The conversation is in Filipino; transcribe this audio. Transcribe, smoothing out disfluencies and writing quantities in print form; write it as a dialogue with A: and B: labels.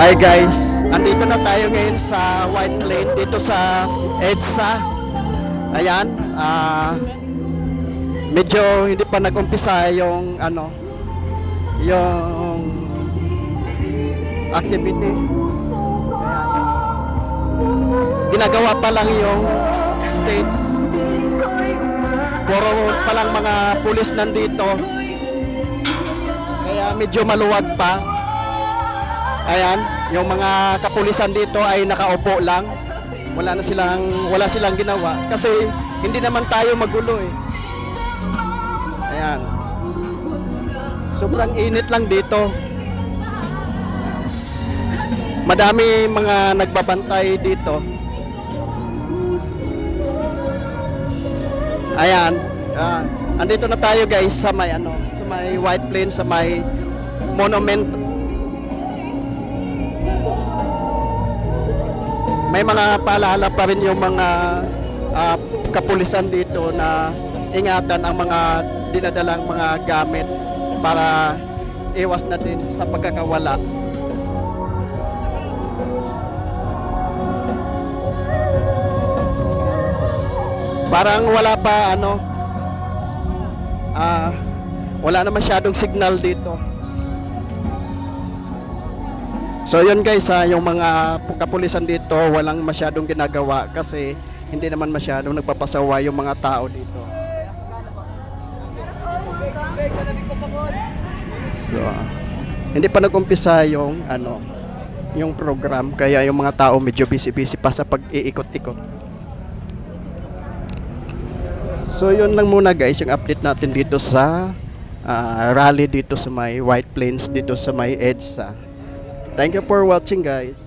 A: Hi guys, andito na tayo ngayon sa White Plain dito sa EDSA. Ayan, medyo hindi pa nag-umpisa yung yung activity. Ayan. Ginagawa pa lang yung stage. Puro pa lang mga pulis nandito. Kaya medyo maluwag pa. Ayan, yung mga kapulisan dito ay nakaupo lang. Wala silang ginawa kasi hindi naman tayo magulo eh. Ayan. Sobrang init lang dito. Madami mga nagbabantay dito. Ayan. Andito na tayo guys sa may sa may White Plain, sa may monument. May mga paalala pa rin yung mga kapulisan dito na ingatan ang mga dinadalang mga gamit para iwas na din sa pagkakawala. Parang wala pa wala na masyadong signal dito. So yun guys, yung mga kapulisan dito walang masyadong ginagawa kasi hindi naman masyadong nagpapasawa yung mga tao dito. So hindi pa nag-umpisa yung yung program, kaya yung mga tao medyo busy pa sa pag-iikot-ikot. So yun lang muna guys, yung update natin dito sa rally dito sa may White Plains, dito sa may EDSA. Thank you for watching guys.